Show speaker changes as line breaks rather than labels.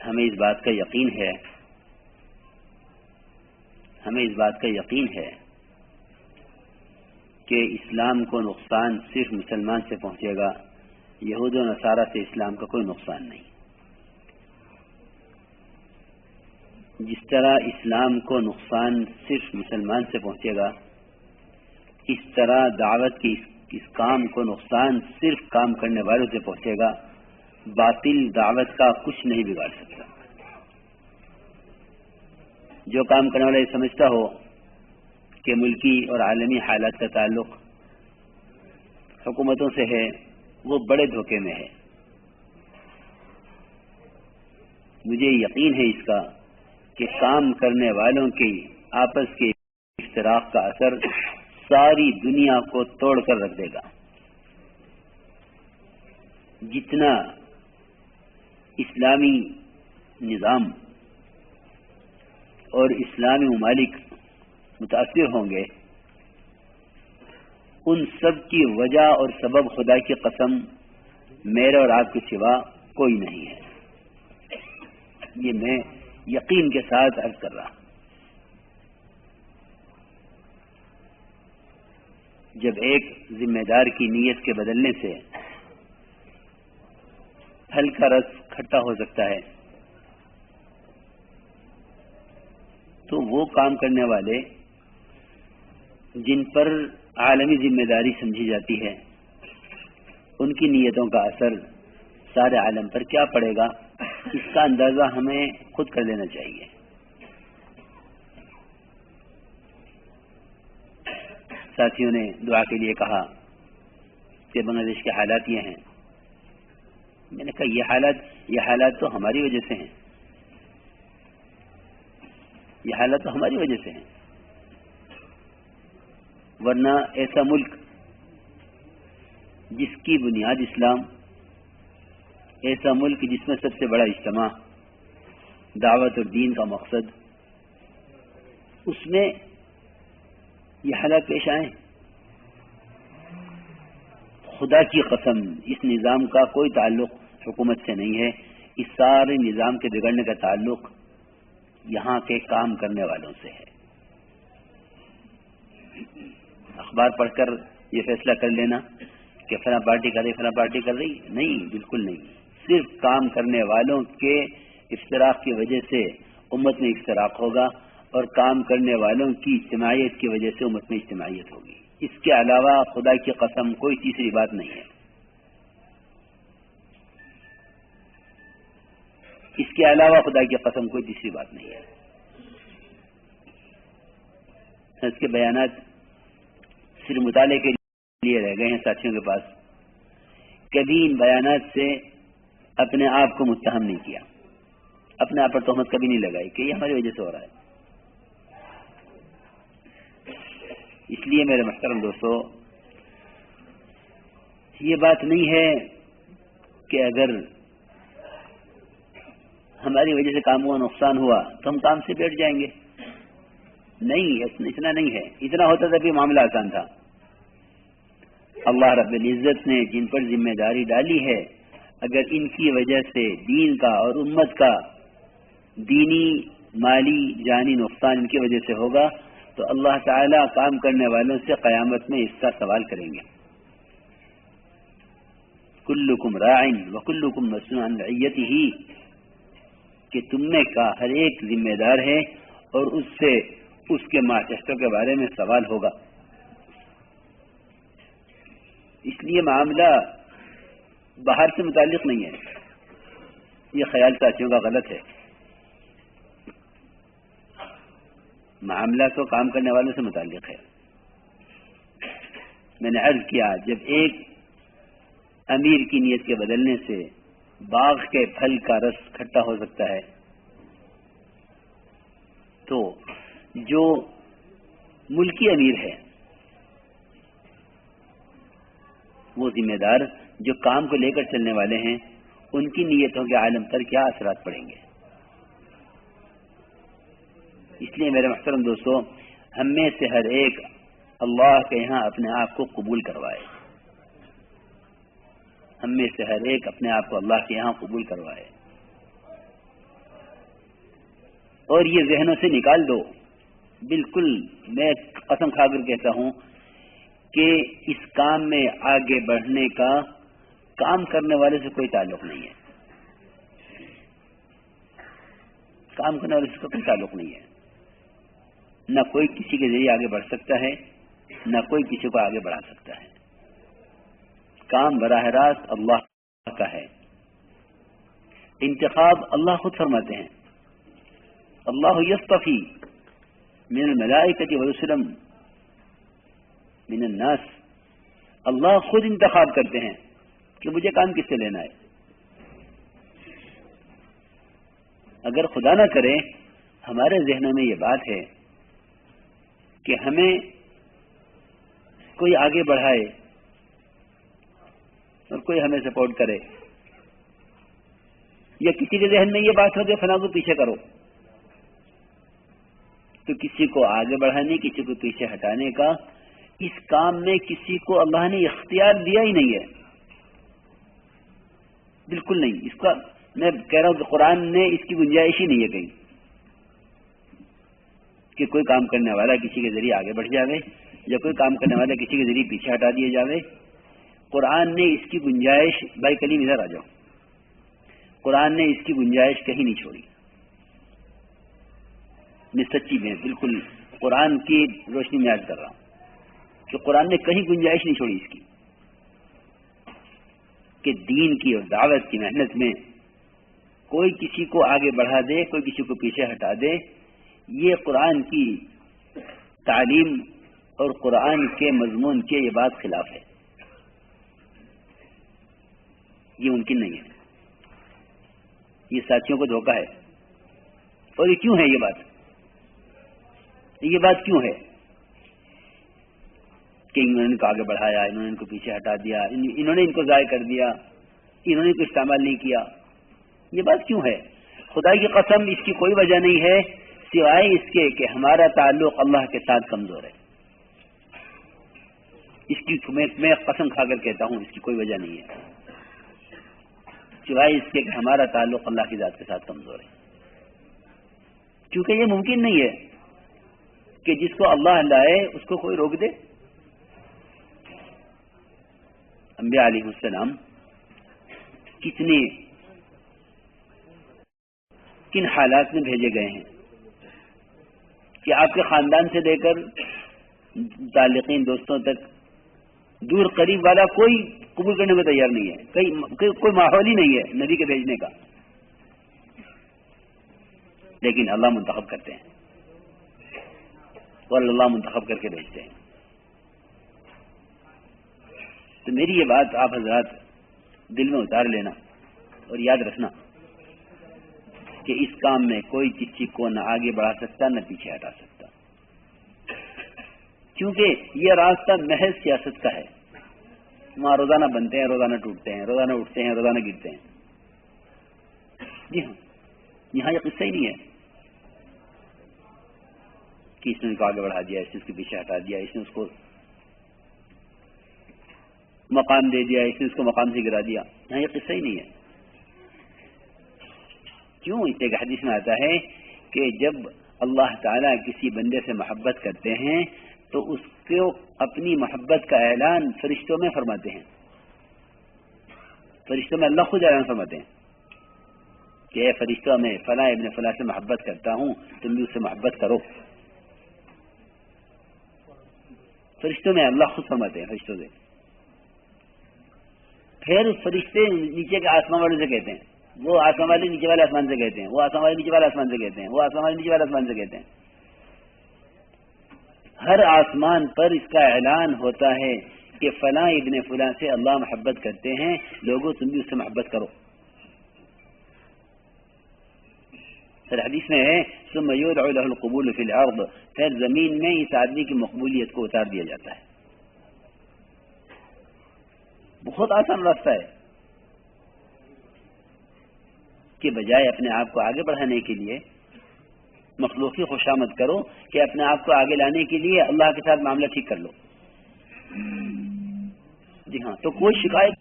ہمیں اس بات کا یقین ہے کہ اسلام کو نقصان صرف مسلمان سے پہنچے گا، یہود و نصارہ سے اسلام کا کوئی نقصان نہیں۔ جس طرح اسلام کو نقصان صرف مسلمان سے پہنچے گا، اس طرح دعوت کی اس کام کو نقصان صرف کام کرنے والوں سے پہنچے گا۔ باطل دعوت کا کچھ نہیں بگاڑ سکتا۔ جو کام کرنے والا یہ سمجھتا ہو کہ ملکی اور عالمی حالات کا تعلق حکومتوں سے ہے، وہ بڑے دھوکے میں ہے۔ مجھے یقین ہے اس کا کہ کام کرنے والوں کی آپس کے اشتراک کا اثر ساری دنیا کو توڑ کر رکھ دے گا۔ جتنا اسلامی نظام اور اسلامی ممالک متاثر ہوں گے، ان سب کی وجہ اور سبب خدا کی قسم میرے اور آپ کے سوا کوئی نہیں ہے۔ یہ میں یقین کے ساتھ عرض کر رہا ہوں۔ جب ایک ذمہ دار کی نیت کے بدلنے سے پھل کا رس کھٹا ہو سکتا ہے، تو وہ کام کرنے والے جن پر عالمی ذمہ داری سمجھی جاتی ہے، ان کی نیتوں کا اثر سارے عالم پر کیا پڑے گا، اس کا اندازہ ہمیں خود کر لینا چاہیے۔ ساتھیوں نے دعا کے لیے کہا کہ بنگلہ دیش کے حالات یہ ہیں۔ میں نے کہا یہ حالات تو ہماری وجہ سے ہیں، یہ حالات تو ہماری وجہ سے ہیں، ورنہ ایسا ملک جس کی بنیاد اسلام، ایسا ملک جس میں سب سے بڑا اجتماع دعوت اور دین کا مقصد، اس میں یہ حالات پیش آئیں۔ خدا کی قسم اس نظام کا کوئی تعلق حکومت سے نہیں ہے، اس سارے نظام کے بگڑنے کا تعلق یہاں کے کام کرنے والوں سے ہے۔ اخبار پڑھ کر یہ فیصلہ کر لینا کہ فلاں پارٹی کر رہی فلاں پارٹی کر رہی، نہیں، بالکل نہیں۔ صرف کام کرنے والوں کے اشتراک کی وجہ سے امت میں اشتراک ہوگا، اور کام کرنے والوں کی اجتماعیت کی وجہ سے امت میں اجتماعیت ہوگی۔ اس کے علاوہ خدا کی قسم کوئی تیسری بات نہیں ہے۔ اس کے علاوہ خدا کی قسم کوئی تیسری بات نہیں ہے۔ اس کے بیانات صرف مطالعے کے لیے رہ گئے ہیں ساتھیوں کے پاس۔ کبھی ان بیانات سے اپنے آپ کو متہم نہیں کیا، اپنے آپ پر تہمت کبھی نہیں لگائی کہ یہ ہماری وجہ سے ہو رہا ہے۔ اس لیے میرے محترم دوستو، یہ بات نہیں ہے کہ اگر ہماری وجہ سے کاموں کا نقصان ہوا تو ہم کام سے بیٹھ جائیں گے، نہیں، اتنا نہیں ہے۔ اتنا ہوتا تب بھی معاملہ آسان تھا۔ اللہ رب العزت نے جن پر ذمہ داری ڈالی ہے، اگر ان کی وجہ سے دین کا اور امت کا دینی، مالی، جانی نقصان ان کی وجہ سے ہوگا تو اللہ تعالیٰ کام کرنے والوں سے قیامت میں اس کا سوال کریں گے۔ کلکم راعٍ وکلکم مسئول عن رعیتہ، کہ تم نے کا ہر ایک ذمہ دار ہے اور اس سے اس کے ماتحتوں کے بارے میں سوال ہوگا۔ اس لیے معاملہ باہر سے متعلق نہیں ہے، یہ خیال ساتھیوں کا غلط ہے۔ معاملہ تو کام کرنے والوں سے متعلق ہے۔ میں نے عرض کیا، جب ایک امیر کی نیت کے بدلنے سے باغ کے پھل کا رس کھٹا ہو سکتا ہے، تو جو ملکی امیر ہے، وہ ذمہ دار جو کام کو لے کر چلنے والے ہیں، ان کی نیتوں کے عالم پر کیا اثرات پڑیں گے۔ اس لیے میرے محترم دوستو، ہم میں سے ہر ایک اللہ کے یہاں اپنے آپ کو قبول کروائے، ہم میں سے ہر ایک اپنے آپ کو اللہ کے یہاں قبول کروائے۔ اور یہ ذہنوں سے نکال دو. بالکل میں قسم کھا کر کہتا ہوں کہ اس کام میں آگے بڑھنے کا کام کرنے والے سے کوئی تعلق نہیں ہے. کام کرنے والے سے کوئی تعلق نہیں ہے. نہ کوئی کسی کے ذریعے آگے بڑھ سکتا ہے، نہ کوئی کسی کو آگے بڑھا سکتا ہے. کام براہ راست اللہ کا ہے. انتخاب اللہ خود فرماتے ہیں. اللہ یصطفی من الملائکۃ ورسلا من الناس. اللہ خود انتخاب کرتے ہیں کہ مجھے کام کس سے لینا ہے. اگر خدا نہ کرے ہمارے ذہنوں میں یہ بات ہے کہ ہمیں کوئی آگے بڑھائے اور کوئی ہمیں سپورٹ کرے، یا کسی کے ذہن میں یہ بات ہو کہ فلاں کو پیچھے کرو، تو کسی کو آگے بڑھانے، کسی کو پیچھے ہٹانے کا اس کام میں کسی کو اللہ نے اختیار دیا ہی نہیں ہے. بالکل نہیں. اس کا میں کہہ رہا ہوں کہ قرآن نے اس کی گنجائش ہی نہیں ہے کہیں کہ کوئی کام کرنے والا کسی کے ذریعے آگے بڑھ جاوے یا کوئی کام کرنے والا کسی کے ذریعے پیچھے ہٹا دیے جاوے. قرآن نے اس کی گنجائش، بھائی کلیم ادھر آ جاؤ، قرآن نے اس کی گنجائش کہیں نہیں چھوڑی. میں سچی میں بالکل قرآن کی روشنی میں یاد کر رہا ہوں کہ قرآن نے کہیں گنجائش نہیں چھوڑی اس کی کہ دین کی اور دعوت کی محنت میں کوئی کسی کو آگے بڑھا دے، کوئی کسی کو پیچھے ہٹا دے. یہ قرآن کی تعلیم اور قرآن کے مضمون کے یہ بات خلاف ہے. یہ ممکن نہیں ہے. یہ ساتھیوں کو دھوکہ ہے. اور یہ کیوں ہے یہ بات کیوں ہے کہ انہوں نے ان کو آگے بڑھایا، انہوں نے ان کو پیچھے ہٹا دیا، انہوں نے ان کو ضائع کر دیا، انہوں نے ان کو استعمال نہیں کیا. یہ بات کیوں ہے؟ خدا کی قسم اس کی کوئی وجہ نہیں ہے سوائے اس کے کہ ہمارا تعلق اللہ کے ساتھ کمزور ہے. اس کی میں قسم کھا کر کہتا ہوں اس کی کوئی وجہ نہیں ہے سوائے اس کے کہ ہمارا تعلق اللہ کی ذات کے ساتھ کمزور ہے. کیونکہ یہ ممکن نہیں ہے کہ جس کو اللہ لائے اس کو کوئی روک دے. انبیاء علیہ السلام کن حالات میں بھیجے گئے ہیں کہ آپ کے خاندان سے لے کر متعلقین دوستوں تک دور قریب والا کوئی قبول کرنے کو تیار نہیں ہے. کوئی ماحول ہی نہیں ہے نبی کے بھیجنے کا. لیکن اللہ منتخب کرتے ہیں اور اللہ منتخب کر کے بھیجتے ہیں. تو میری یہ بات آپ حضرات دل میں اتار لینا اور یاد رکھنا کہ اس کام میں کوئی کسی کو نہ آگے بڑھا سکتا نہ پیچھے ہٹا سکتا، کیونکہ یہ راستہ محض سیاست کا ہے. وہاں روزانہ بنتے ہیں، روزانہ ٹوٹتے ہیں، روزانہ اٹھتے ہیں، روزانہ گرتے ہیں. جی ہاں، یہاں یہ قصہ ہی نہیں ہے کہ اس نے اس کو آگے بڑھا دیا، اس نے اس کے پیچھے ہٹا دیا، اس نے اس کو مقام دے دیا، اس نے اس کو مقام سے گرا دیا. یہاں یہ قصہ ہی نہیں ہے. کیوں؟ اس ایک حدیث میں آتا ہے کہ جب اللہ تعالیٰ کسی بندے سے محبت کرتے ہیں تو اس کو اپنی محبت کا اعلان فرشتوں میں فرماتے ہیں. فرشتوں میں اللہ خود اعلان فرماتے ہیں کہ اے فرشتوں میں فلاں ابن فلاں سے محبت کرتا ہوں، تم بھی اس سے محبت کرو. فرشتوں میں اللہ خود فرماتے ہیں فرشتوں سے. پھر فرشتے نیچے کے آسمان والوں سے کہتے ہیں، وہ آسمان والے نیچے والے آسمان سے کہتے ہیں، وہ آسمان والے نیچے والے آسمان سے کہتے ہیں، وہ آسمان والے نیچے والے آسمان سے کہتے ہیں. ہر آسمان پر اس کا اعلان ہوتا ہے کہ فلاں ابن فلاں سے اللہ محبت کرتے ہیں، لوگوں تم بھی اس سے محبت کرو. پھر حدیث میں ہے ثم يدعو له القبول في الارض، پھر زمین میں اس آدمی کی مقبولیت کو اتار دیا جاتا ہے. بہت آسان راستہ ہے کہ بجائے اپنے آپ کو آگے بڑھانے کے لیے مخلوق کی خوشامد کرو کہ اپنے آپ کو آگے لانے کے لیے اللہ کے ساتھ معاملہ ٹھیک کر لو. جی ہاں، تو کوئی شکایت